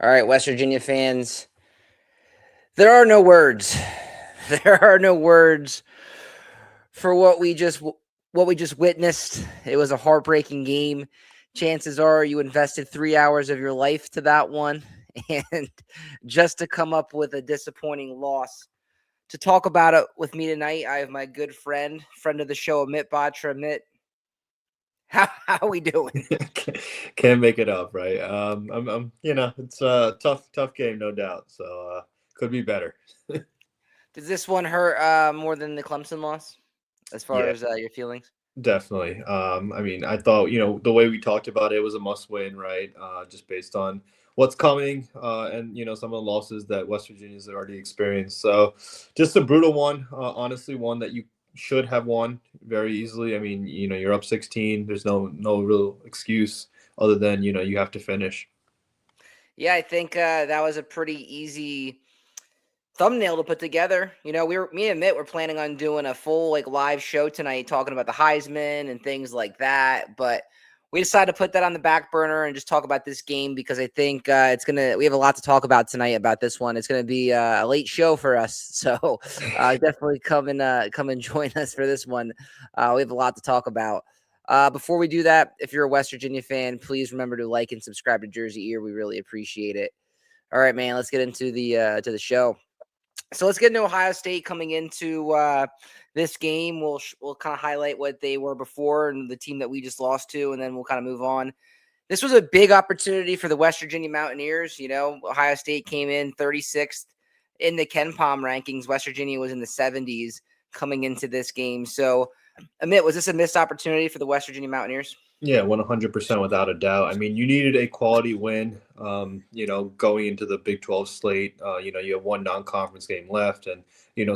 All right, West Virginia fans, there are no words. There are no words for what we just witnessed. It was a heartbreaking game. Chances are you invested 3 hours of your life to that one, and just to come up with a disappointing loss. To talk about it with me tonight, I have my good friend of the show, Amit Batra. Amit, how are we doing? Can't make it up, right? It's a tough game, no doubt. So could be better. Does this one hurt more than the Clemson loss, as far Yeah, as your feelings? definitely. I thought the way we talked about it was a must win, right? Just based on what's coming, and some of the losses that West Virginia's already experienced. So just a brutal one. Honestly, one that you should have won very easily. You're up 16. There's no real excuse other than you have to finish. Yeah, I think that was a pretty easy thumbnail to put together. Me and Mitt were planning on doing a full live show tonight, talking about the Heisman and things like that. But we decided to put that on the back burner and just talk about this game because I think we have a lot to talk about tonight about this one. It's gonna be a late show for us, so definitely come and join us for this one. We have a lot to talk about. Before we do that, if you're a West Virginia fan, please remember to like and subscribe to JerseyEER. We really appreciate it. All right, man, let's get into the show. So let's get into Ohio State coming into this game. We'll kind of highlight what they were before and the team that we just lost to, and then we'll kind of move on. This was a big opportunity for the West Virginia Mountaineers. Ohio State came in 36th in the Ken Palm rankings. West Virginia was in the 70s coming into this game. So, Amit, was this a missed opportunity for the West Virginia Mountaineers? Yeah, 100% without a doubt. You needed a quality win, going into the Big 12 slate. You have one non-conference game left, and,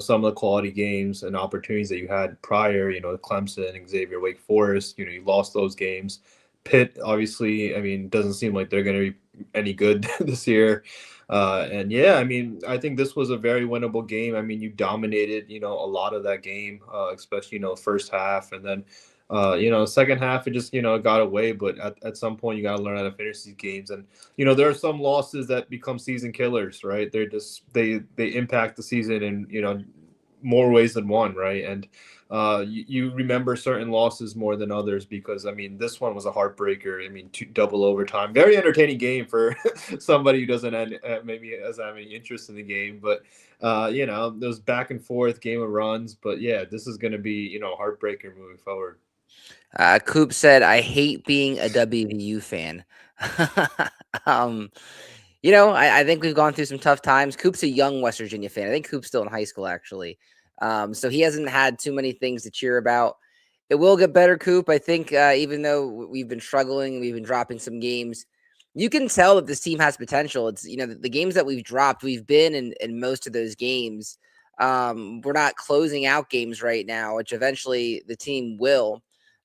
some of the quality games and opportunities that you had prior, Clemson, Xavier, Wake Forest, you lost those games. Pitt, obviously, doesn't seem like they're going to be any good this year. And yeah, I think this was a very winnable game. You dominated, a lot of that game, especially, first half. And then, second half, it just, got away. But at some point, you got to learn how to finish these games. And, there are some losses that become season killers, right? They impact the season in, more ways than one, right? And you remember certain losses more than others because this one was a heartbreaker. Double overtime, very entertaining game for somebody who doesn't maybe has any interest in the game, but those back and forth game of runs. But yeah, this is going to be a heartbreaker moving forward. Coop said, "I hate being a WVU fan." um, I think we've gone through some tough times. Coop's a young West Virginia fan. I think Coop's still in high school, actually. So he hasn't had too many things to cheer about. It will get better, Coop. I think even though we've been struggling, we've been dropping some games, you can tell that this team has potential. It's, the games that we've dropped, we've been in most of those games. We're not closing out games right now, which eventually the team will.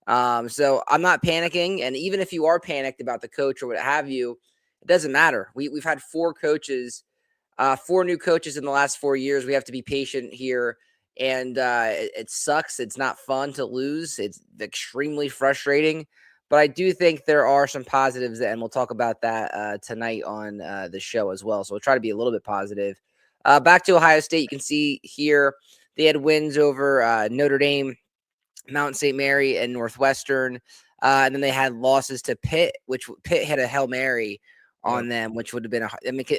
So I'm not panicking. And even if you are panicked about the coach or what have you, it doesn't matter. We've had four new coaches in the last 4 years. We have to be patient here. And it sucks. It's not fun to lose. It's extremely frustrating. But I do think there are some positives, and we'll talk about that tonight on the show as well. So we'll try to be a little bit positive. Back to Ohio State, you can see here they had wins over Notre Dame, Mount St. Mary, and Northwestern. And then they had losses to Pitt, which Pitt hit a Hail Mary on them, which would have been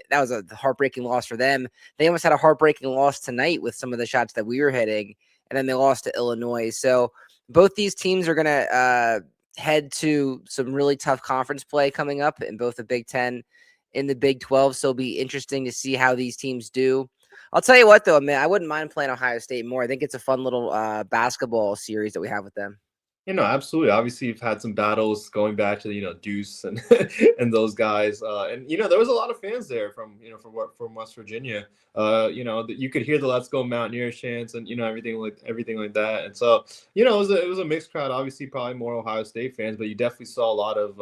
that was a heartbreaking loss for them. They almost had a heartbreaking loss tonight with some of the shots that we were hitting, and then they lost to Illinois. So both these teams are going to head to some really tough conference play coming up in both the Big Ten and the Big 12. So it'll be interesting to see how these teams do. I'll tell you what, though, man, I wouldn't mind playing Ohio State more. I think it's a fun little basketball series that we have with them. Absolutely. Obviously, you've had some battles going back to Deuce and and those guys, and there was a lot of fans there from West Virginia. You could hear the "Let's Go Mountaineers" chants and everything like that. And so it was a mixed crowd. Obviously, probably more Ohio State fans, but you definitely saw a lot of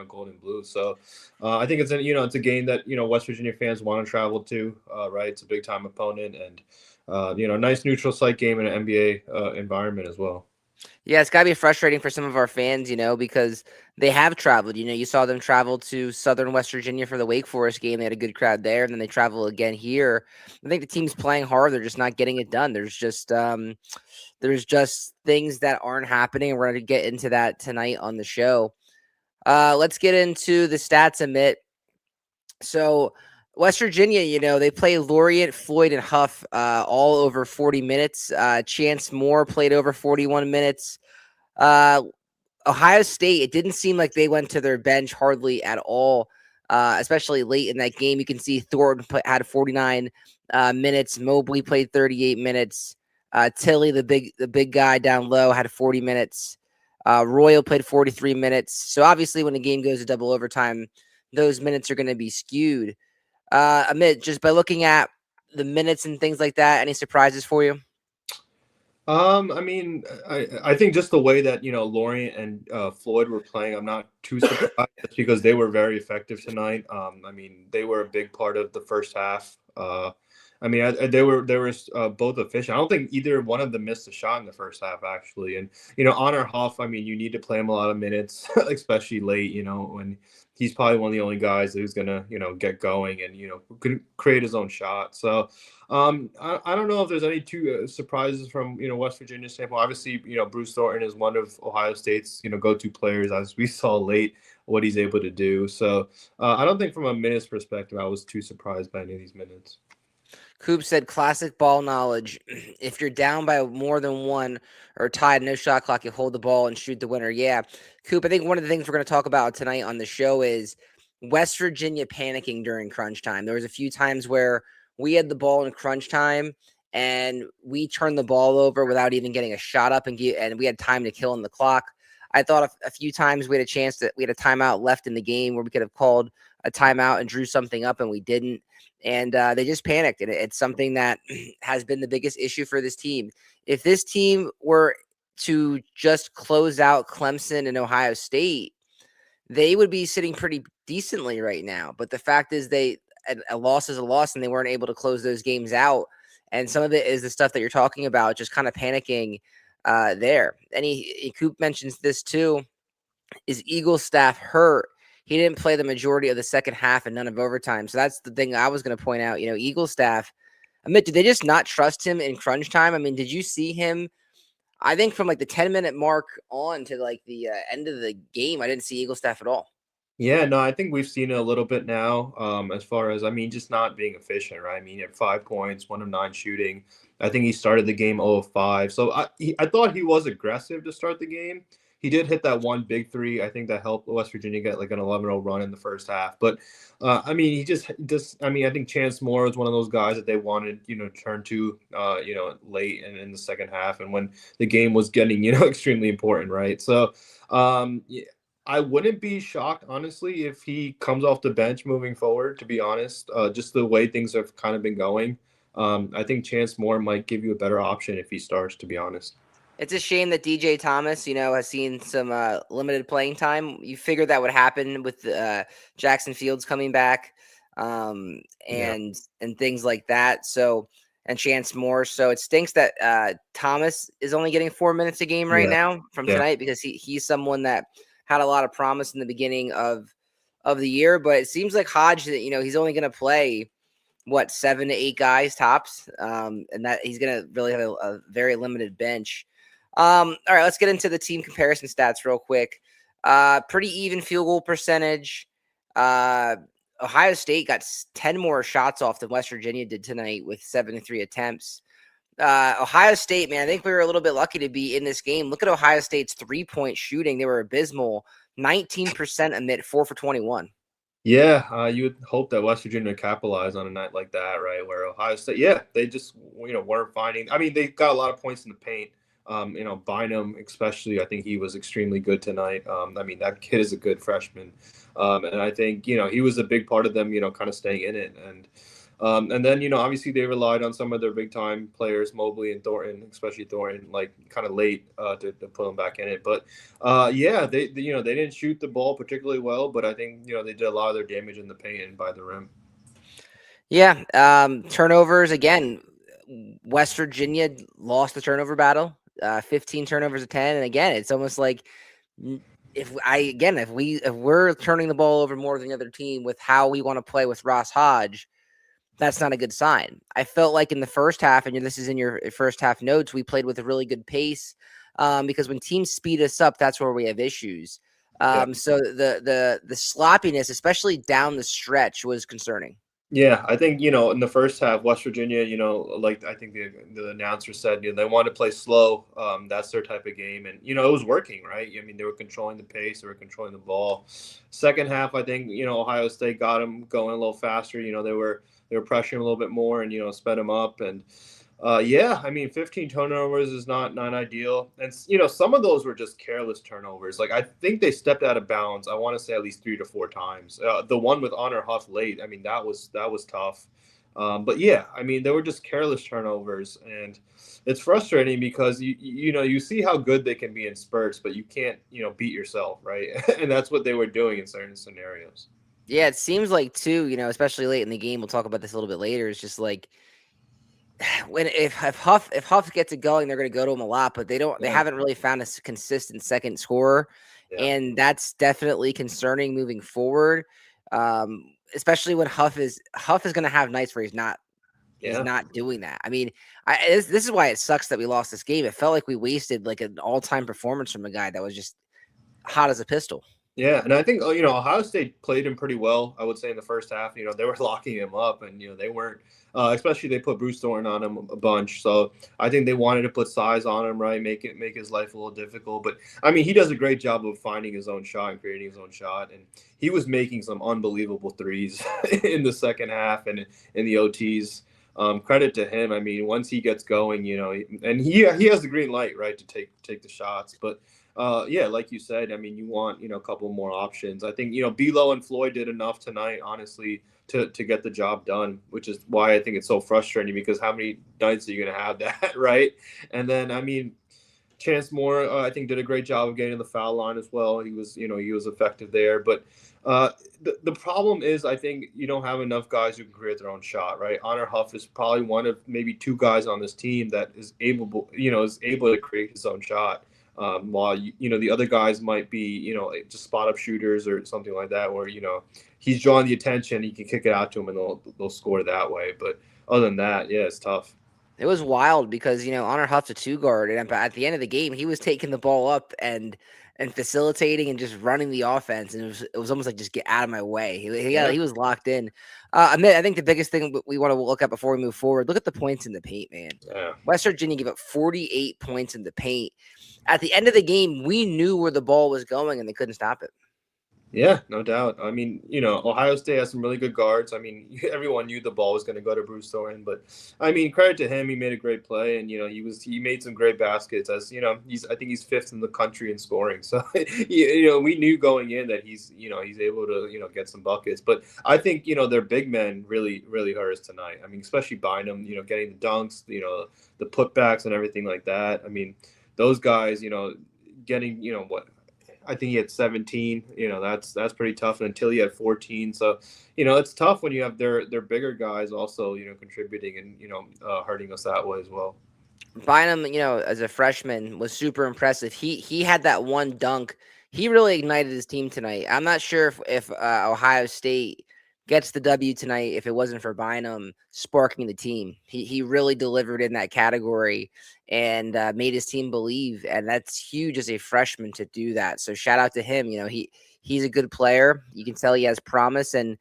gold and blue. So I think it's a game that West Virginia fans want to travel to. Right, it's a big time opponent, and nice neutral site game in an NBA environment as well. Yeah, it's gotta be frustrating for some of our fans, because they have traveled. You saw them travel to Southern West Virginia for the Wake Forest game. They had a good crowd there, and then they travel again here. I think the team's playing hard. They're just not getting it done. There's just things that aren't happening, and we're gonna get into that tonight on the show. Let's get into the stats a bit. So West Virginia, they play Laureate, Floyd, and Huff all over 40 minutes. Chance Moore played over 41 minutes. Uh, Ohio State, it didn't seem like they went to their bench hardly at all, especially late in that game. You can see Thornton had 49 minutes. Mobley played 38 minutes. Tilly, the big guy down low, had 40 minutes. Royal played 43 minutes. So obviously, when the game goes to double overtime, those minutes are going to be skewed. Amit, just by looking at the minutes and things like that, any surprises for you? I mean, I think just the way that Lorient and Floyd were playing, I'm not too surprised just because they were very effective tonight. I mean, they were a big part of the first half. I mean, they were both efficient. I don't think either one of them missed a shot in the first half actually. And Honor Huff, I mean, you need to play him a lot of minutes, especially late. When he's probably one of the only guys who's gonna get going and can create his own shot. So. I don't know if there's any two surprises from West Virginia standpoint. Obviously, Bruce Thornton is one of Ohio State's go-to players, as we saw late what he's able to do. So I don't think from a minutes perspective I was too surprised by any of these minutes. Coop said, classic ball knowledge. If you're down by more than one or tied, no shot clock, you hold the ball and shoot the winner. Yeah. Coop, I think one of the things we're going to talk about tonight on the show is West Virginia panicking during crunch time. There was a few times where we had the ball in crunch time and we turned the ball over without even getting a shot up, and we had time to kill on the clock. I thought a few times we had a chance that we had a timeout left in the game where we could have called a timeout and drew something up, and we didn't. And they just panicked, and it's something that has been the biggest issue for this team. If this team were to just close out Clemson and Ohio State, they would be sitting pretty decently right now. But the fact is, a loss is a loss, and they weren't able to close those games out. And some of it is the stuff that you're talking about, just kind of panicking there. And Coop mentions this too. Is Eagle staff hurt? He didn't play the majority of the second half and none of overtime. So that's the thing I was going to point out. Eagle staff, Amit, did they just not trust him in crunch time? I mean, did you see him? I think from like the 10-minute mark on to like the end of the game, I didn't see Eagle staff at all. Yeah, no, I think we've seen it a little bit now. As far as I mean, just not being efficient, right? I mean, he had 5 points, 1 of 9 shooting. I think he started the game 0 of 5. So I thought he was aggressive to start the game. He did hit that one big three. I think that helped West Virginia get like an 11-0 run in the first half. But I mean, he just I mean, I think Chance Moore is one of those guys that they wanted, turn to, late in the second half, and when the game was getting, extremely important, right? So. Yeah, I wouldn't be shocked, honestly, if he comes off the bench moving forward, to be honest. Just the way things have kind of been going. I think Chance Moore might give you a better option if he starts, to be honest. It's a shame that DJ Thomas, has seen some limited playing time. You figured that would happen with Jackson Fields coming back, Yeah. and things like that. So, and Chance Moore. So it stinks that Thomas is only getting 4 minutes a game right Yeah. now from Yeah. tonight, because he's someone that had a lot of promise in the beginning of the year. But it seems like Hodge, that he's only going to play what, 7 to 8 guys tops, and that he's going to really have a very limited bench. All right, let's get into the team comparison stats real quick. Pretty even field goal percentage. Ohio State got 10 more shots off than West Virginia did tonight with 73 attempts. Ohio State, man, I think we were a little bit lucky to be in this game. Look at Ohio State's 3-point shooting. They were abysmal. 19% amid 4 for 21. Yeah, you would hope that West Virginia would capitalize on a night like that, right? Where Ohio State, yeah, they just weren't finding. I mean, they got a lot of points in the paint. Bynum, especially, I think he was extremely good tonight. I mean, that kid is a good freshman, and I think he was a big part of them, kind of staying in it. And then obviously they relied on some of their big time players, Mobley and Thornton, especially Thornton, like kind of late to put them back in it. But yeah, they didn't shoot the ball particularly well, but I think they did a lot of their damage in the paint and by the rim. Yeah, turnovers again. West Virginia lost the turnover battle. 15 turnovers to 10. And again, it's almost like if we're turning the ball over more than the other team with how we want to play with Ross Hodge, that's not a good sign. I felt like in the first half, and this is in your first half notes, we played with a really good pace because when teams speed us up, that's where we have issues. Yeah. So the sloppiness, especially down the stretch, was concerning. Yeah, I think, in the first half, West Virginia, like I think the announcer said, they want to play slow. That's their type of game. And, it was working, right? I mean, they were controlling the pace, they were controlling the ball. Second half, I think, Ohio State got them going a little faster. They were pressuring a little bit more and, sped them up. And, yeah, I mean, 15 turnovers is not ideal, and some of those were just careless turnovers. Like I think they stepped out of bounds. I want to say at least 3 to 4 times. The one with Honor Huff late, I mean, that was tough. But yeah, I mean, they were just careless turnovers, and it's frustrating because you see how good they can be in spurts, but you can't beat yourself, right? And that's what they were doing in certain scenarios. Yeah, it seems like too, especially late in the game. We'll talk about this a little bit later. It's just like if Huff gets it going, they're going to go to him a lot, but they Yeah, haven't really found a consistent second scorer, yeah, and that's definitely concerning moving forward. Especially when Huff is going to have nights where he's yeah. not doing that. I mean, this is why it sucks that we lost this game. It felt like we wasted like an all time performance from a guy that was just hot as a pistol. Yeah, and I think Ohio State played him pretty well. I would say in the first half, they were locking him up, and they weren't. Especially they put Bruce Thornton on him a bunch, so I think they wanted to put size on him, right? Make his life a little difficult. But I mean, he does a great job of finding his own shot and creating his own shot, and he was making some unbelievable threes in the second half and in the OTs. Credit to him. I mean, once he gets going, and he has the green light, right, to take the shots, but. Yeah, like you said, I mean, you want a couple more options. I think Belo and Floyd did enough tonight, honestly, to get the job done, which is why I think it's so frustrating because how many nights are you going to have that, right? And then I mean, Chance Moore, I think, did a great job of getting the foul line as well. He was effective there, but the problem is I think you don't have enough guys who can create their own shot, right? Honor Huff is probably one of maybe 2 guys on this team that is able to create his own shot. While the other guys might be just spot up shooters or something like that, where he's drawing the attention, he can kick it out to him, and they'll score that way. But other than that, yeah, it's tough. It was wild because Honor Huff's a 2 guard, and at the end of the game, he was taking the ball up and facilitating and just running the offense, and it was almost like just get out of my way. Yeah, He was locked in. I think the biggest thing we want to look at before we move forward, look at the points in the paint, man. yeah. West Virginia gave up 48 points in the paint. At the end of the game, we knew where the ball was going, and they couldn't stop it. Yeah, no doubt. I mean, Ohio State has some really good guards. I mean, everyone knew the ball was going to go to Bruce Thornton, but I mean, credit to him, he made a great play, and he made some great baskets. As I think he's 5th in the country in scoring. So we knew going in that he's able to get some buckets. But I think their big men really hurt us tonight. I mean, especially Bynum, getting the dunks, the putbacks and everything like that. I mean, those guys, getting what. I think he had 17. That's pretty tough. And until he had 14, so it's tough when you have their bigger guys also contributing and hurting us that way as well. Bynum, as a freshman, was super impressive. He had that one dunk. He really ignited his team tonight. I'm not sure if Ohio State gets the W tonight if it wasn't for Bynum sparking the team. He really delivered in that category and made his team believe, and that's huge as a freshman to do that. So shout out to him. He's a good player. You can tell he has promise. And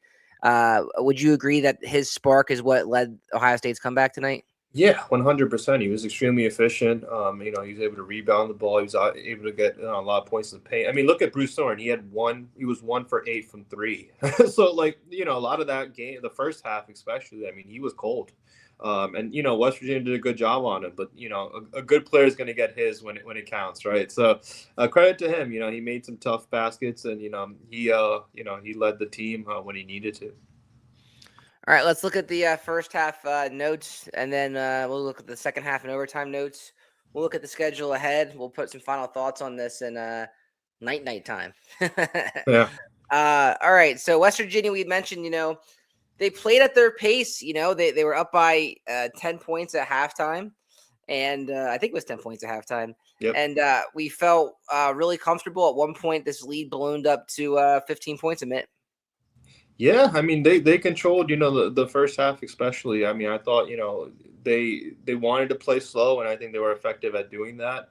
would you agree that his spark is what led Ohio State's comeback tonight? Yeah, 100%. He was extremely efficient. He was able to rebound the ball. He was able to get a lot of points in the paint. I mean, look at Bruce Thornton. He was 1 for 8 from 3. So, like, a lot of that game, the first half especially, I mean, he was cold. And West Virginia did a good job on him, but a good player is going to get his when it counts, right? So, credit to him. He made some tough baskets, and he led the team when he needed to. All right, let's look at the first half notes, and then we'll look at the second half and overtime notes. We'll look at the schedule ahead. We'll put some final thoughts on this in night time. Yeah. All right, so West Virginia, we mentioned, they played at their pace. They were up by 10 points at halftime. and I think it was 10 points at halftime. Yep. And we felt really comfortable. At one point, this lead ballooned up to 15 points a minute. Yeah, I mean they controlled, the first half especially. I mean, I thought, they wanted to play slow, and I think they were effective at doing that.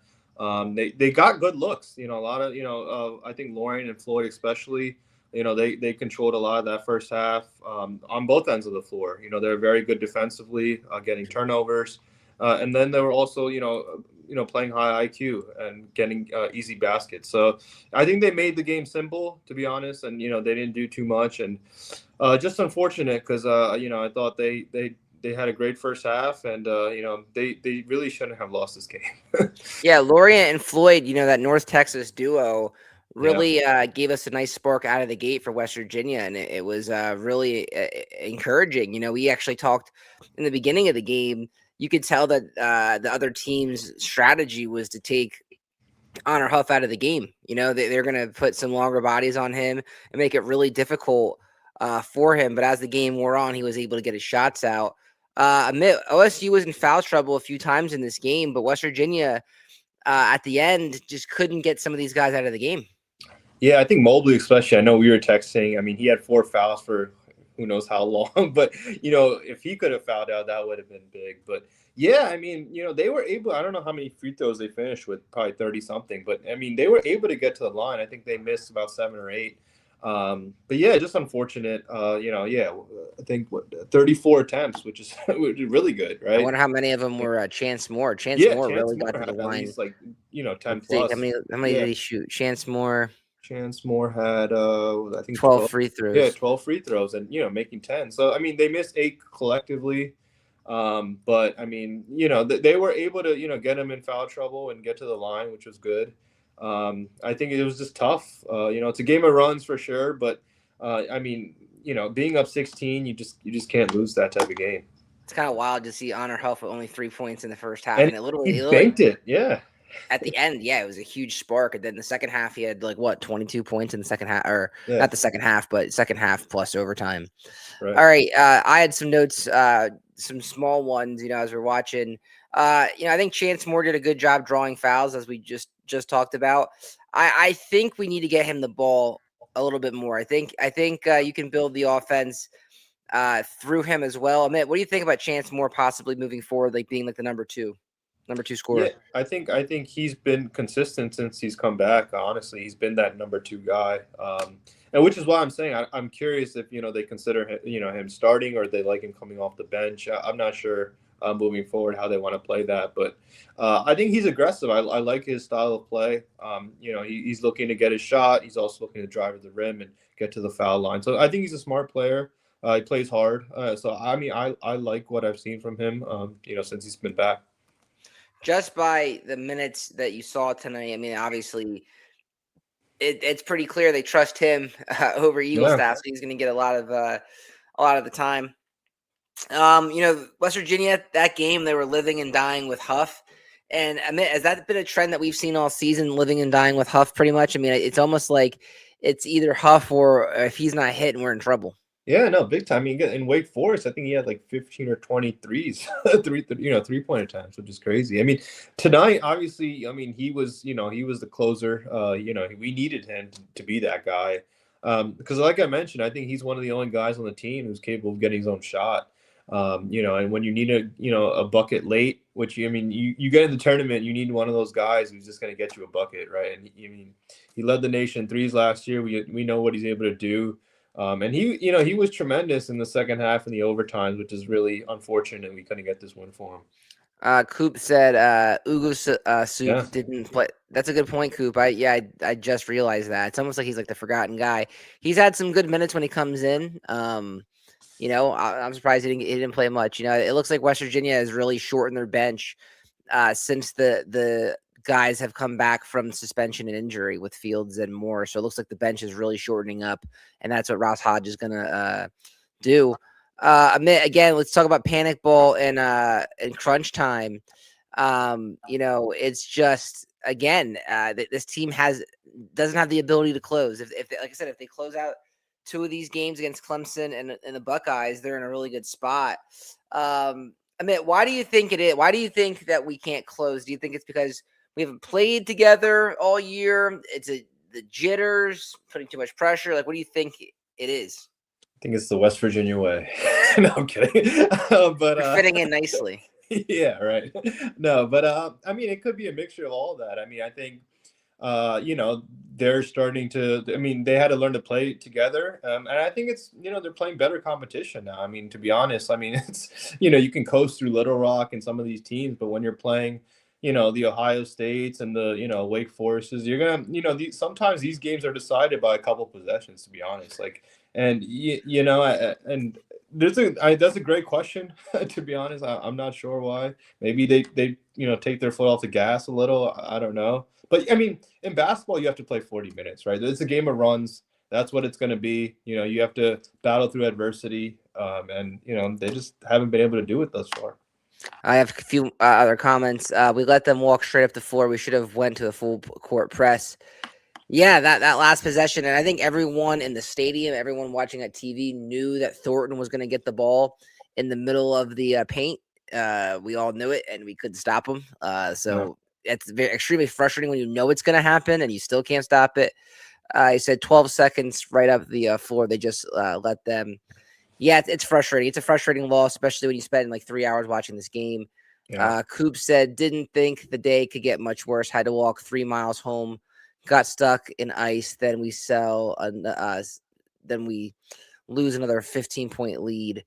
They got good looks, a lot of, I think Lorian and Floyd especially, they controlled a lot of that first half, on both ends of the floor. They're very good defensively, getting turnovers, and then they were also, playing high IQ and getting easy baskets. So I think they made the game simple, to be honest, and they didn't do too much, and just unfortunate because I thought they had a great first half, and they really shouldn't have lost this game. Yeah, Lorient and Floyd, that North Texas duo Yeah. really gave us a nice spark out of the gate for West Virginia, and it was really encouraging. We actually talked in the beginning of the game. You could tell that the other team's strategy was to take Honor Huff out of the game. They're going to put some longer bodies on him and make it really difficult for him. But as the game wore on, he was able to get his shots out. Admit OSU was in foul trouble a few times in this game, but West Virginia at the end just couldn't get some of these guys out of the game. Yeah, I think Mobley especially. I know we were texting. I mean, he had 4 fouls for who knows how long, but if he could have fouled out, that would have been big. But yeah, I mean, they were able. I don't know how many free throws they finished with, probably 30 something. But I mean, they were able to get to the line. I think they missed about 7 or 8. But yeah, just unfortunate. Yeah, I think 34 attempts, which is really good, right? I wonder how many of them were Chance Moore. Chance Yeah, Moore Chance really Moore got to had the at line. least 10 Let's see, plus. how many did he shoot? Chance Moore. Chance Moore had I think 12 12. free throws. Yeah, 12 free throws, and making 10. So I mean, they missed 8 collectively. But I mean, they were able to get him in foul trouble and get to the line, which was good. I think it was just tough. It's a game of runs for sure, but I mean, being up 16, you just can't lose that type of game. It's kind of wild to see Honor Huff with only 3 points in the first half, And and he banked it. Yeah. at the end, yeah, it was a huge spark. And then the second half, he had 22 points in the second half, or Yeah. not the second half, but second half plus overtime. Right. All right, I had some notes, some small ones. As we're watching. I think Chance Moore did a good job drawing fouls, as we just talked about. I think we need to get him the ball a little bit more. I think you can build the offense through him as well. Amit, what do you think about Chance Moore possibly moving forward, like being like the number two scorer? Yeah, I think he's been consistent since he's come back. Honestly, he's been that number 2 guy, and which is why I'm saying I'm curious if they consider him starting, or they like him coming off the bench. I'm not sure moving forward how they want to play that, but I think he's aggressive. I like his style of play. He's looking to get his shot. He's also looking to drive at the rim and get to the foul line. So I think he's a smart player. He plays hard. So I mean, I like what I've seen from him. Since he's been back. Just by the minutes that you saw tonight, I mean, obviously, it's pretty clear they trust him over Eagle staff, so he's going to get a lot of the time. West Virginia, that game, they were living and dying with Huff. And I mean, has that been a trend that we've seen all season, living and dying with Huff pretty much? I mean, it's almost like it's either Huff, or if he's not hitting, we're in trouble. Yeah, no, big time. I mean, in Wake Forest, I think he had like 15 or 20 threes, 3-point attempts, which is crazy. I mean, tonight, obviously, I mean, he was the closer. We needed him to be that guy. Because like I mentioned, I think he's one of the only guys on the team who's capable of getting his own shot. And when you need a bucket late, which you get in the tournament, you need one of those guys who's just going to get you a bucket, right? And he led the nation in threes last year. We know what he's able to do. And he was tremendous in the second half and the overtimes, which is really unfortunate we couldn't get this win for him. Coop said Ugo Soup didn't play. That's a good point, Coop. I just realized that. It's almost like he's like the forgotten guy. He's had some good minutes when he comes in. I'm surprised he didn't play much. It looks like West Virginia has really shortened their bench since the guys have come back from suspension and injury with Fields and Moore. So it looks like the bench is really shortening up, and that's what Ross Hodge is going to do. Again, let's talk about panic ball and crunch time. It's just, again, this team doesn't have the ability to close. If they, like I said, if they close out 2 of these games against Clemson and the Buckeyes, they're in a really good spot. I mean, why do you think it is? Why do you think that we can't close? Do you think it's because we haven't played together all year? It's the jitters, putting too much pressure. Like, what do you think it is? I think it's the West Virginia way. No, I'm kidding. But You're fitting in nicely. yeah, right. No, but I mean, it could be a mixture of all that. I mean, I think they're starting to. I mean, they had to learn to play together, and I think it's they're playing better competition now. I mean, to be honest, I mean it's you can coast through Little Rock and some of these teams, but when you're playing, the Ohio States and the Wake Forests, you're gonna sometimes these games are decided by a couple possessions. To be honest, like and and that's a great question. To be honest, I'm not sure why. Maybe they take their foot off the gas a little. I don't know. But I mean, in basketball, you have to play 40 minutes, right? It's a game of runs. That's what it's going to be. You have to battle through adversity, and they just haven't been able to do it thus far. I have a few other comments. We let them walk straight up the floor. We should have went to a full court press. Yeah, that last possession, and I think everyone in the stadium, everyone watching at TV, knew that Thornton was going to get the ball in the middle of the paint. We all knew it, and we couldn't stop him. So it's extremely frustrating when you know it's going to happen and you still can't stop it. I said 12 seconds right up the floor. They just let them. Yeah, it's frustrating. It's a frustrating loss, especially when you spend like 3 hours watching this game. Yeah. Coop said, didn't think the day could get much worse. Had to walk 3 miles home. Got stuck in ice. Then we then we lose another 15-point lead.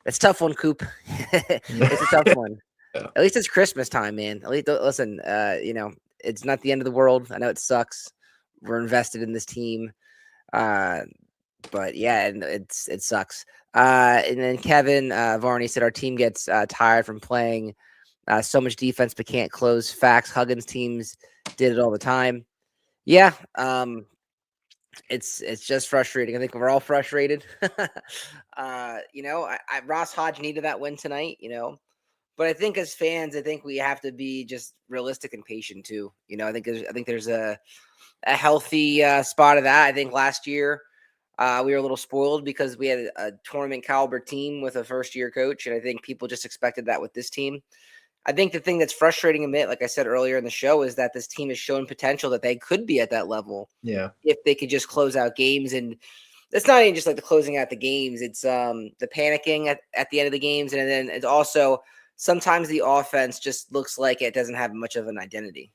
It's a tough one, Coop. It's a tough one. Yeah. At least it's Christmas time, man. At least listen, it's not the end of the world. I know it sucks. We're invested in this team. But yeah, and it sucks. And then Kevin Varney said our team gets tired from playing so much defense but can't close. Facts. Huggins teams did it all the time. Yeah, it's just frustrating. I think we're all frustrated. Ross Hodge needed that win tonight. But I think as fans, I think we have to be just realistic and patient too. I think there's a healthy spot of that. I think last year we were a little spoiled because we had a tournament caliber team with a first year coach, and I think people just expected that with this team. I think the thing that's frustrating a bit, like I said earlier in the show, is that this team has shown potential that they could be at that level. Yeah. If they could just close out games. And it's not even just like the closing out the games. It's the panicking at the end of the games. And then it's also sometimes the offense just looks like it doesn't have much of an identity.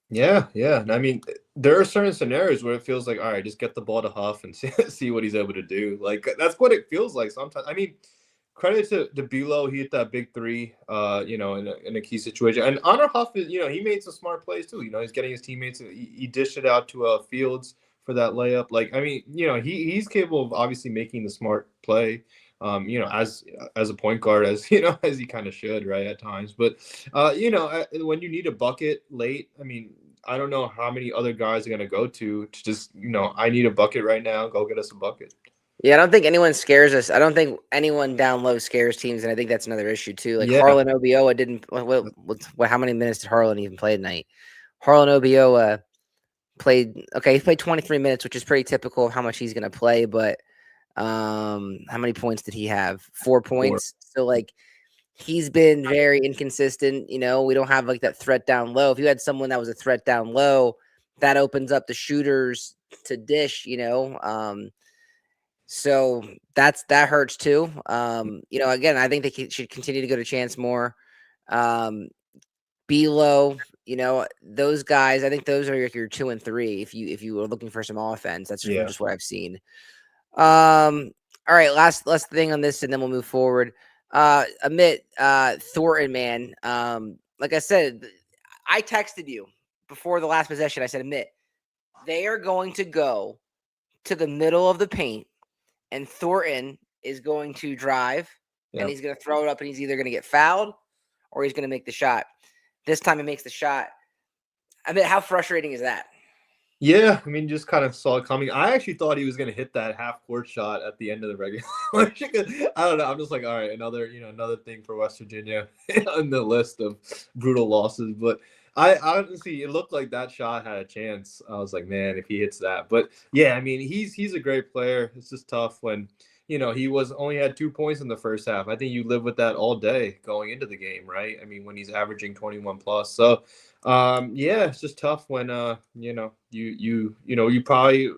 Yeah, yeah. And I mean, there are certain scenarios where it feels like, all right, just get the ball to Huff and see what he's able to do. Like that's what it feels like sometimes. I mean, credit to Bilo, he hit that big three, in a key situation. And Honor Huff is, he made some smart plays too. He's getting his teammates. He dished it out to Fields for that layup. Like, I mean, he's capable of obviously making the smart play. As a point guard, as as he kind of should, right, at times. But when you need a bucket late, I mean, I don't know how many other guys are going to go to just, I need a bucket right now. Go get us a bucket. Yeah, I don't think anyone scares us. I don't think anyone down low scares teams, and I think that's another issue too. Like Harlan Obioa didn't. How many minutes did Harlan even play tonight? Harlan Obioa played. Okay, he played 23 minutes, which is pretty typical of how much he's going to play. But how many points did he have? 4 points. So like, he's been very inconsistent. We don't have like that threat down low. If you had someone that was a threat down low, that opens up the shooters to dish. So that hurts too. Again, I think they should continue to go to Chance more. Bilo, those guys, I think those are your 2 and 3. If you were looking for some offense, that's just what I've seen. All right, last thing on this, and then we'll move forward. Amit, Thornton, man. Like I said, I texted you before the last possession. I said, Amit, they are going to go to the middle of the paint, and Thornton is going to drive, and he's going to throw it up, and he's either going to get fouled or he's going to make the shot. This time he makes the shot. I mean, how frustrating is that? Yeah, I mean, just kind of saw it coming. I actually thought he was going to hit that half-court shot at the end of the regular. I don't know. I'm just like, all right, another thing for West Virginia on the list of brutal losses. But I honestly, it looked like that shot had a chance. I was like, man, if he hits that. But yeah, I mean, he's a great player. It's just tough when he was only had 2 points in the first half. I think you live with that all day going into the game, right? I mean, when he's averaging 21 plus. So, yeah, it's just tough when you probably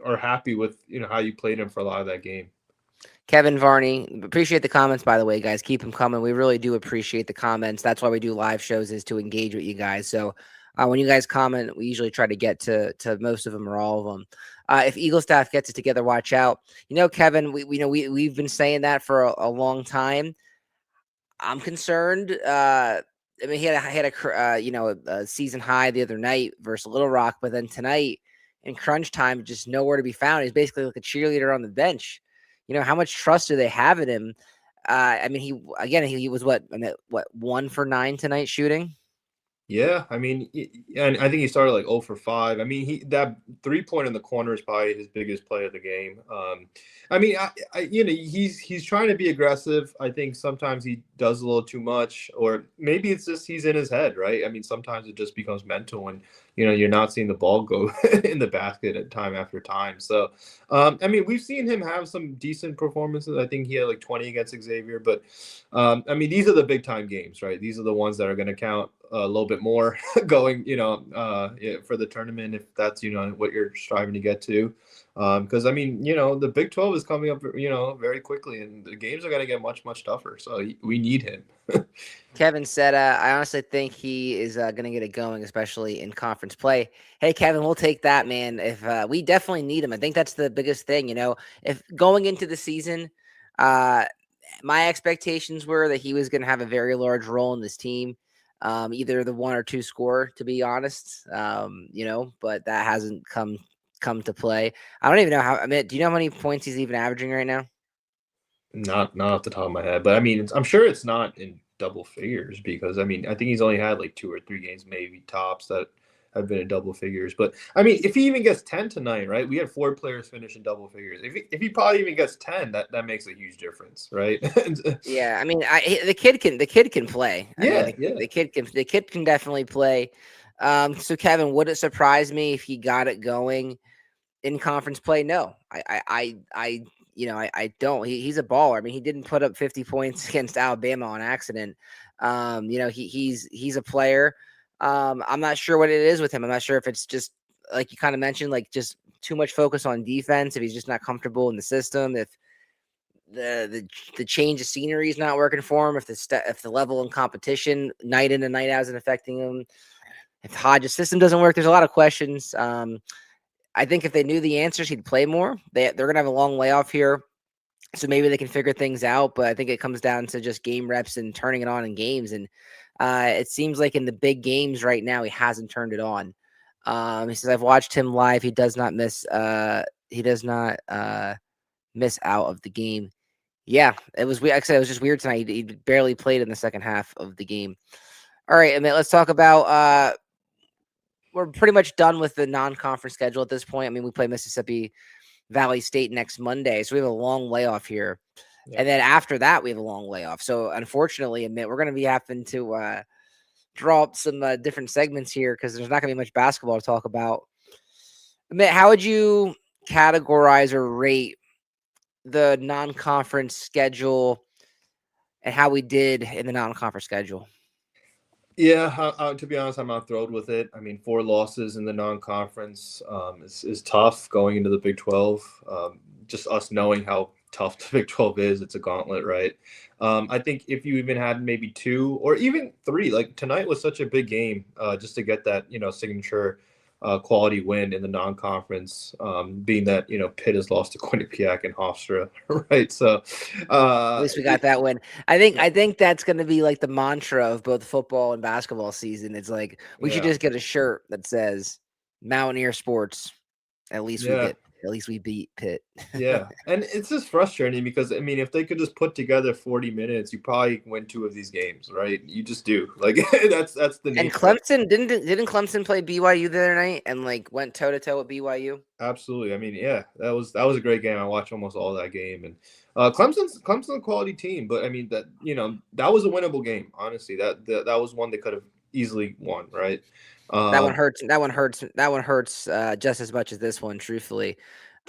are happy with how you played him for a lot of that game. Kevin Varney, appreciate the comments, by the way, guys. Keep them coming. We really do appreciate the comments. That's why we do live shows, is to engage with you guys. So when you guys comment, we usually try to get to most of them or all of them. If Eagle staff gets it together, watch out. Kevin, we've been saying that for a long time. I'm concerned. I mean, he had a season high the other night versus Little Rock, but then tonight in crunch time, just nowhere to be found. He's basically like a cheerleader on the bench. How much trust do they have in him? I mean, he was what 1 for 9 tonight shooting. Yeah, I mean, and I think he started like 0 for 5. I mean, that 3-point in the corner is probably his biggest play of the game. I mean, he's trying to be aggressive. I think sometimes he does a little too much, or maybe it's just he's in his head, right? I mean, sometimes it just becomes mental when you're not seeing the ball go in the basket at time after time. So, I mean, we've seen him have some decent performances. I think he had like 20 against Xavier, but I mean, these are the big time games, right? These are the ones that are going to count a little bit more going, for the tournament, if that's, what you're striving to get to. Because I mean, the Big 12 is coming up, very quickly, and the games are going to get much, much tougher. So we need him. Kevin said, I honestly think he is going to get it going, especially in conference play. Hey, Kevin, we'll take that, man. If we definitely need him. I think that's the biggest thing, if going into the season, my expectations were that he was going to have a very large role in this team. Either the 1 or 2 scorer, to be honest, but that hasn't come to play. I don't even know how. I mean, do you know how many points he's even averaging right now? Not off the top of my head, but I mean, I'm sure it's not in double figures, because I mean, I think he's only had like 2 or 3 games, maybe tops, that have been in double figures. But I mean, if he even gets 10 tonight, right? We had 4 players finish in double figures. If he probably even gets 10, that makes a huge difference, right? Yeah, I mean, the kid can play. I mean, Yeah, yeah. the kid can definitely play. So Kevin, would it surprise me if he got it going in conference play? No, I don't. He's a baller. I mean, he didn't put up 50 points against Alabama on accident. He's a player. I'm not sure what it is with him. I'm not sure if it's just like you kind of mentioned, like just too much focus on defense. If he's just not comfortable in the system, if the change of scenery is not working for him, if the level in competition night in and night out isn't affecting him, if Hodges' system doesn't work, there's a lot of questions. I think if they knew the answers, he'd play more. They're gonna have a long layoff here, so maybe they can figure things out. But I think it comes down to just game reps and turning it on in games. And it seems like in the big games right now, he hasn't turned it on. He says, I've watched him live. He does not miss. He does not miss out of the game. Yeah, it was weird. Actually, it was just weird tonight. He barely played in the second half of the game. All right, I mean, let's talk about. We're pretty much done with the non-conference schedule at this point. I mean, we play Mississippi Valley State next Monday, so we have a long layoff here, and then after that, we have a long layoff. So, unfortunately, we're going to be having to draw up some different segments here because there's not going to be much basketball to talk about. How would you categorize or rate the non-conference schedule and how we did in the non-conference schedule? Yeah, to be honest, I'm not thrilled with it. I mean, 4 losses in the non-conference is tough going into the Big 12. Just us knowing how tough the Big 12 is, it's a gauntlet, right? I think if you even had maybe 2 or even 3, like tonight was such a big game, just to get that signature quality win in the non-conference, being that Pitt has lost to Quinnipiac and Hofstra, right? So At least we got that win. I think that's going to be like the mantra of both football and basketball season. It's like we should just get a shirt that says Mountaineer Sports. At least we beat Pitt. Yeah, and it's just frustrating because I mean, if they could just put together 40 minutes, you probably win 2 of these games, right? You just do. Like that's the And nature. Clemson didn't Clemson play BYU the other night and like went toe to toe with BYU? Absolutely. I mean, yeah, that was a great game. I watched almost all that game, and Clemson's a quality team, but I mean that was a winnable game. Honestly, that was one they could have easily won, right? That one hurts. That one hurts just as much as this one, truthfully.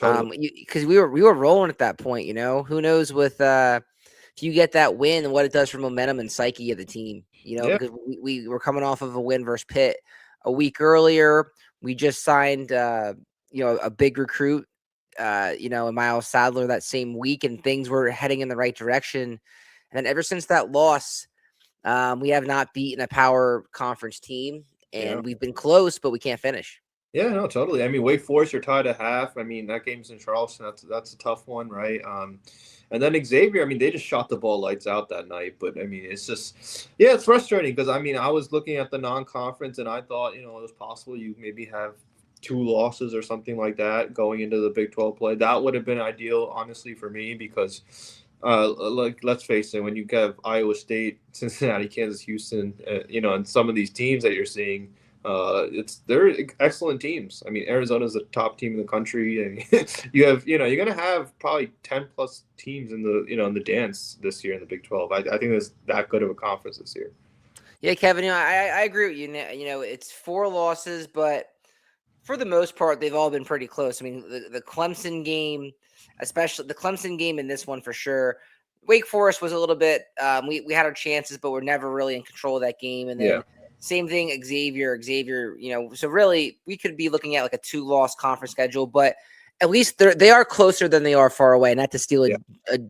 Totally. Because we were rolling at that point. Who knows with if you get that win, what it does for momentum and psyche of the team. Yeah. Because we were coming off of a win versus Pitt a week earlier. We just signed a big recruit, in Miles Sadler that same week, and things were heading in the right direction. And then ever since that loss, we have not beaten a power conference team, Yeah. and we've been close, but we can't finish. Yeah, no, totally. I mean, Wake Forest, you're tied at half. I mean, that game's in Charleston. That's a tough one, right? And then Xavier, I mean, they just shot the ball lights out that night. But I mean, it's just, yeah, it's frustrating because I mean, I was looking at the non-conference and I thought, it was possible you maybe have 2 losses or something like that going into the Big 12 play. That would have been ideal, honestly, for me because, like, let's face it, when you have Iowa State, Cincinnati, Kansas, Houston, and some of these teams that you're seeing. They're excellent teams. I mean, Arizona's the top team in the country, and you're gonna have probably 10+ teams in the dance this year in the Big 12. I think it's that good of a conference this year. Yeah, Kevin, I agree with you. It's 4 losses, but for the most part, they've all been pretty close. I mean, the Clemson game, especially the Clemson game, and this one for sure. Wake Forest was a little bit. We had our chances, but we're never really in control of that game. And then Yeah. same thing, Xavier. So really, we could be looking at like a 2-loss conference schedule, but at least they are closer than they are far away. Not to steal Yeah.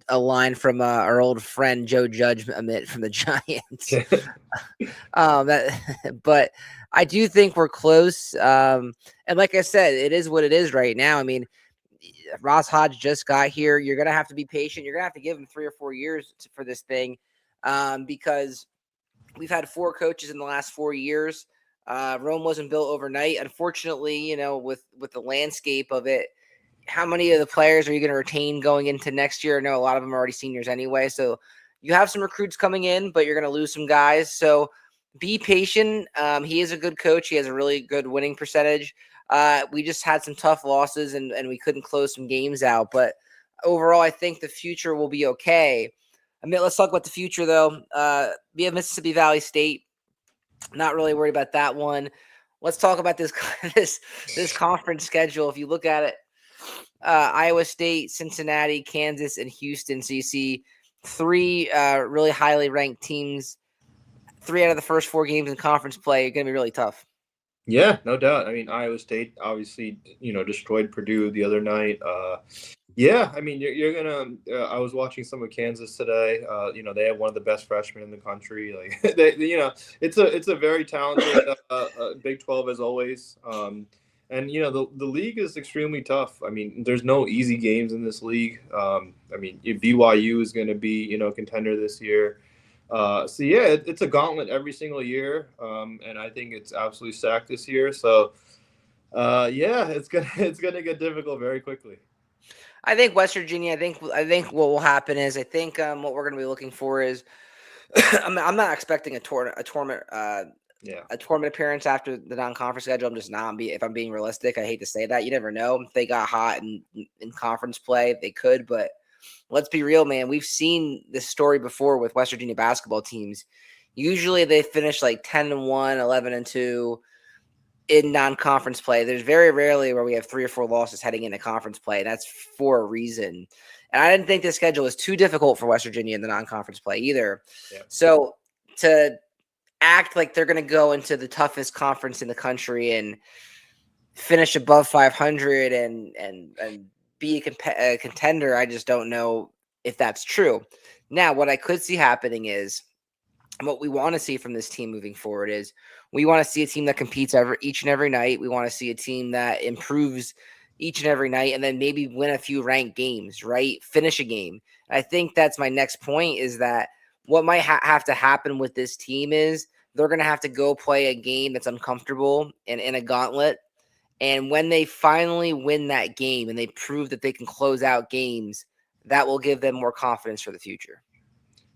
a line from our old friend Joe Judge from the Giants. But I do think we're close. And like I said, it is what it is right now. I mean, Ross Hodge just got here. You're going to have to be patient. You're going to have to give him 3 or 4 years for this thing, because we've had 4 coaches in the last 4 years. Rome wasn't built overnight. Unfortunately, with the landscape of it, how many of the players are you going to retain going into next year? I know a lot of them are already seniors anyway. So you have some recruits coming in, but you're going to lose some guys. So be patient. He is a good coach. He has a really good winning percentage. We just had some tough losses and we couldn't close some games out. But overall, I think the future will be okay. I mean, let's talk about the future, though. We have Mississippi Valley State. Not really worried about that one. Let's talk about this conference schedule. If you look at it, Iowa State, Cincinnati, Kansas, and Houston. So you see 3 really highly ranked teams. 3 out of the first 4 games in conference play are going to be really tough. Yeah, no doubt. I mean, Iowa State obviously, destroyed Purdue the other night. Yeah, I mean, you're gonna. I was watching some of Kansas today. They have one of the best freshmen in the country. Like, it's a very talented Big 12 as always. And the league is extremely tough. I mean, there's no easy games in this league. I mean, BYU is going to be a contender this year. So yeah, it's a gauntlet every single year, and I think it's absolutely stacked this year. So yeah, it's gonna get difficult very quickly. I think West Virginia. I think what will happen is what we're going to be looking for is I'm not expecting a tournament. A tournament appearance after the non-conference schedule. I'm just not. If I'm being realistic, I hate to say that. You never know. If they got hot in conference play, they could. But let's be real, man. We've seen this story before with West Virginia basketball teams. Usually they finish like 10-1, 11-2 in non-conference play. There's very rarely where we have 3 or 4 losses heading into conference play. And that's for a reason. And I didn't think the schedule was too difficult for West Virginia in the non-conference play either. Yeah. So to act like they're going to go into the toughest conference in the country and finish above 500 and be a contender, I just don't know if that's true. Now, what I could see happening is, what we want to see from this team moving forward is we want to see a team that competes each and every night. We want to see a team that improves each and every night and then maybe win a few ranked games, right? Finish a game. And I think that's my next point is that what might have to happen with this team is they're going to have to go play a game that's uncomfortable and in a gauntlet. And when they finally win that game and they prove that they can close out games, that will give them more confidence for the future.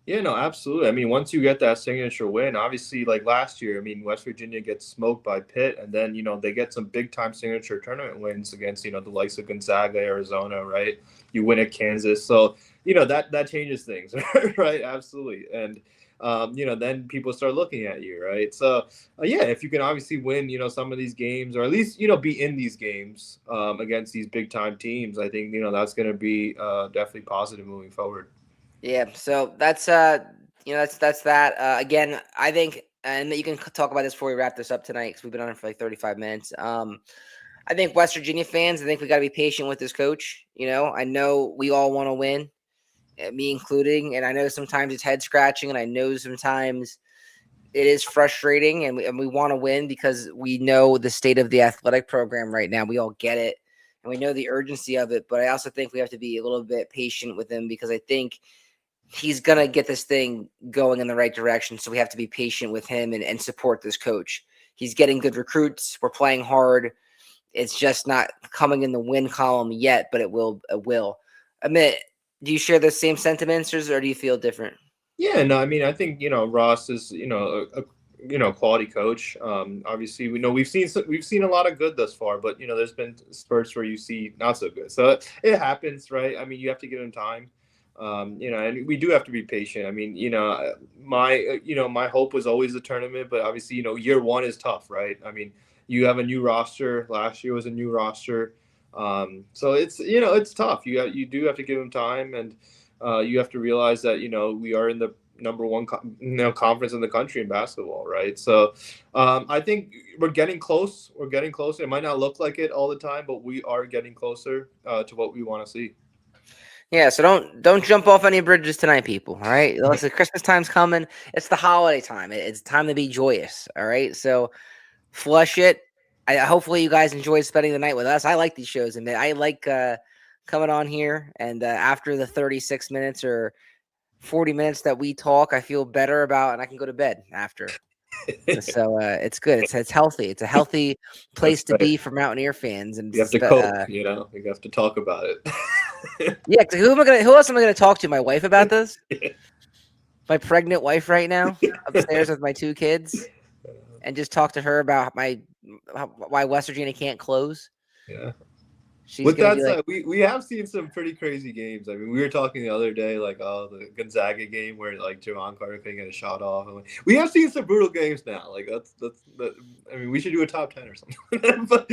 Yeah, no, absolutely. I mean, once you get that signature win, obviously, like last year, I mean, West Virginia gets smoked by Pitt, and then they get some big time signature tournament wins against the likes of Gonzaga, Arizona, right? You win at Kansas, so that changes things, right? Absolutely, and then people start looking at you, right? So yeah, if you can obviously win, some of these games, or at least be in these games against these big time teams, I think that's going to be definitely positive moving forward. Yeah, so that's that. Again, I think, and you can talk about this before we wrap this up tonight because we've been on it for like 35 minutes. I think West Virginia fans, I think we got to be patient with this coach. I know we all want to win, me including, and I know sometimes it's head scratching, and I know sometimes it is frustrating, and we want to win because we know the state of the athletic program right now. We all get it, and we know the urgency of it. But I also think we have to be a little bit patient with him because I think he's gonna get this thing going in the right direction. So we have to be patient with him and support this coach. He's getting good recruits. We're playing hard. It's just not coming in the win column yet, but it will. It will. Amit, do you share the same sentiments, or do you feel different? Yeah, no, I mean, I think Ross is quality coach. Obviously, we know we've seen a lot of good thus far, but there's been spurts where you see not so good. So it happens, right? I mean, you have to give him time. And we do have to be patient. I mean, my hope was always the tournament, but obviously, year one is tough, right? I mean, you have a new roster. Last year was a new roster, so it's tough. You do have to give him time, and you have to realize that we are in the number one conference in the country in basketball, right? So I think we're getting close. We're getting closer. It might not look like it all the time, but we are getting closer to what we want to see. Yeah, so don't jump off any bridges tonight, people. All right, listen, Christmas time's coming. It's the holiday time. It's time to be joyous. All right, so flush it. Hopefully you guys enjoyed spending the night with us. I like these shows, and I like coming on here. And after the 36 minutes or 40 minutes that we talk, I feel better about, and I can go to bed after. So it's good. It's healthy. It's a healthy That's place to right. be for Mountaineer fans, and You have to cope. You have to talk about it. yeah. Who else am I gonna talk to? My wife about this? My pregnant wife right now upstairs with my two kids, and just talk to her about why West Virginia can't close. Yeah. She's With gonna that be like, said, we have seen some pretty crazy games. I mean, we were talking the other day, like, oh, the Gonzaga game where like Javon Carter couldn't get a shot off. And, like, we have seen some brutal games now. Like that. I mean, we should do a top 10 or something. but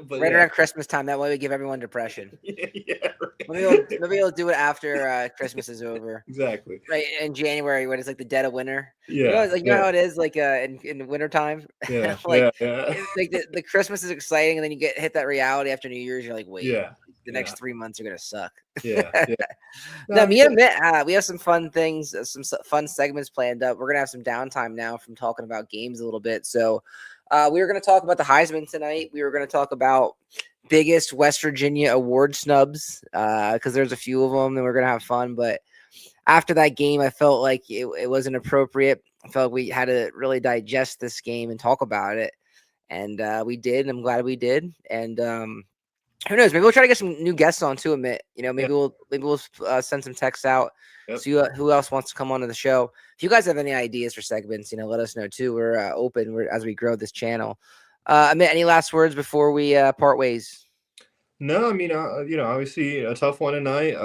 but right yeah, around Christmas time. That way we give everyone depression. yeah, right. Maybe we'll do it after Christmas is over. Exactly. Right in January when it's like the dead of winter. Yeah, You know yeah, how it is like in the winter time. yeah, Like yeah, yeah, like the Christmas is exciting, and then you get hit that reality after New Year's. You're like, wait, yeah, the yeah, next 3 months are gonna suck. yeah, yeah. No, No, I mean, me and Mitt, we have some fun things, fun segments planned up. We're gonna have some downtime now from talking about games a little bit. So, we were gonna talk about the Heisman tonight. We were gonna talk about biggest West Virginia award snubs because there's a few of them, and we're gonna have fun. But after that game, I felt like it wasn't appropriate. I felt like we had to really digest this game and talk about it, and we did. And I'm glad we did. And who knows? Maybe we'll try to get some new guests on too. Admit, yeah, maybe we'll send some texts out. yep. See who else wants to come onto the show. If you guys have any ideas for segments, let us know too. We're open as we grow this channel. Amit, any last words before we part ways? No, I mean, obviously a tough one tonight.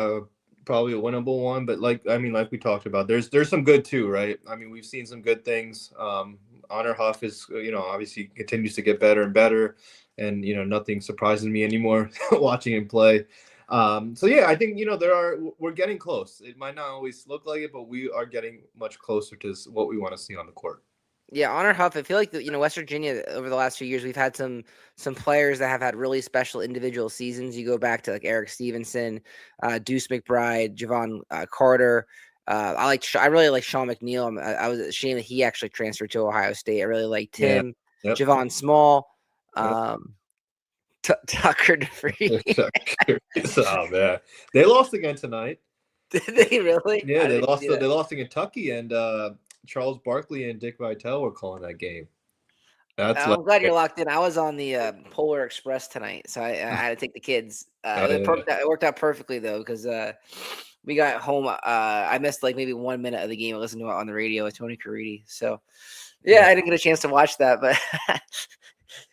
Probably a winnable one, but like we talked about, there's some good too, right? I mean, we've seen some good things. Honor Huff is, obviously continues to get better and better, and nothing surprises me anymore watching him play. So yeah, I think we're getting close. It might not always look like it, but we are getting much closer to what we want to see on the court. Yeah, Honor Huff. I feel like West Virginia over the last few years, we've had some players that have had really special individual seasons. You go back to like Eric Stevenson, Deuce McBride, Javon Carter. I really like Sean McNeil. I was ashamed that he actually transferred to Ohio State. I really liked Yeah. him. Yep. Javon Small, Yep. Tucker DeFree. Oh man, they lost again tonight. Did they really? Yeah, I they didn't even lost. see They that. lost to Kentucky, and Charles Barkley and Dick Vitale were calling that game. That's like, I'm glad you're locked in. I was on the Polar Express tonight, so I had to take the kids. yeah, It worked out perfectly though because we got home. I missed like maybe 1 minute of the game. I listened to it on the radio with Tony Caridi. So yeah, I didn't get a chance to watch that, but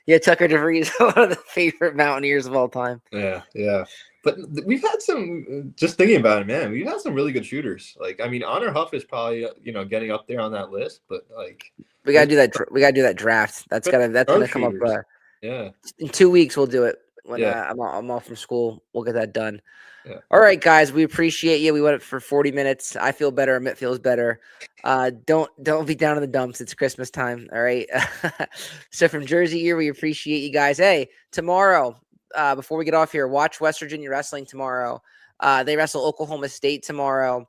yeah, Tucker DeVries, one of the favorite Mountaineers of all time. Yeah, yeah. But we've had some. Just thinking about it, man, we've had some really good shooters. Like, I mean, Honor Huff is probably getting up there on that list. But like, we gotta do that. We gotta do that draft. That's gonna come up. Yeah. In 2 weeks, we'll do it when Yeah. I'm off from school. We'll get that done. Yeah. All right, guys, we appreciate you. We went for 40 minutes. I feel better. Amit feels better. Don't be down in the dumps. It's Christmas time. All right. So from JerseyEER, we appreciate you guys. Hey, tomorrow, before we get off here, watch West Virginia wrestling tomorrow. They wrestle Oklahoma State tomorrow.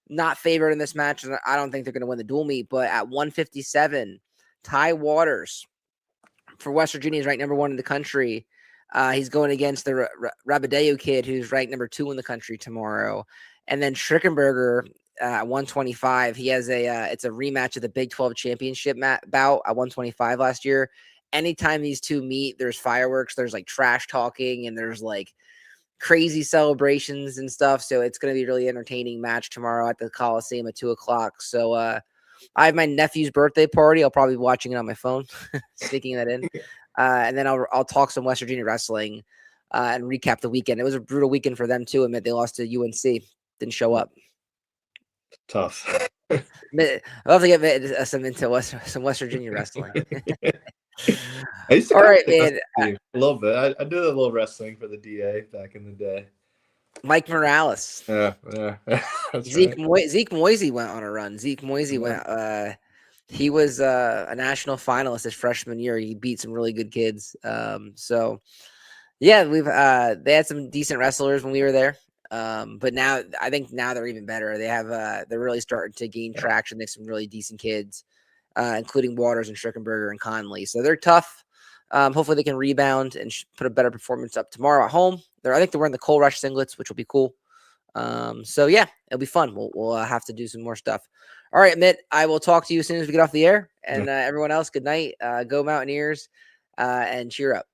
Not favored in this match. I don't think they're going to win the dual meet, but at 157, Ty Waters for West Virginia is ranked number 1 in the country. He's going against the Rabadeo kid, who's ranked number 2 in the country tomorrow. And then Schickenberger at 125. He has it's a rematch of the Big 12 championship bout at 125 last year. Anytime these two meet, there's fireworks, there's like trash talking, and there's like crazy celebrations and stuff. So it's going to be a really entertaining match tomorrow at the Coliseum at 2:00. So I have my nephew's birthday party. I'll probably be watching it on my phone, sneaking that in. And then I'll talk some West Virginia wrestling and recap the weekend. It was a brutal weekend for them too. Admit they lost to UNC, didn't show up. Tough. I'll have to get some into some West Virginia wrestling. All right, man. A little bit. I did a little wrestling for the DA back in the day. Mike Morales. Yeah. Zeke Moisey went on a run. Zeke Moisey went. He was a national finalist his freshman year. He beat some really good kids. So yeah, they had some decent wrestlers when we were there. But now I think now they're even better. They have they're really starting to gain traction. They have some really decent kids, including Waters and Schickenberger and Conley. So they're tough. Hopefully they can rebound and put a better performance up tomorrow at home. I think they're wearing the Coal Rush singlets, which will be cool. So yeah, it'll be fun. We'll have to do some more stuff. All right, Amit, I will talk to you as soon as we get off the air. And everyone else, good night. Go Mountaineers and cheer up.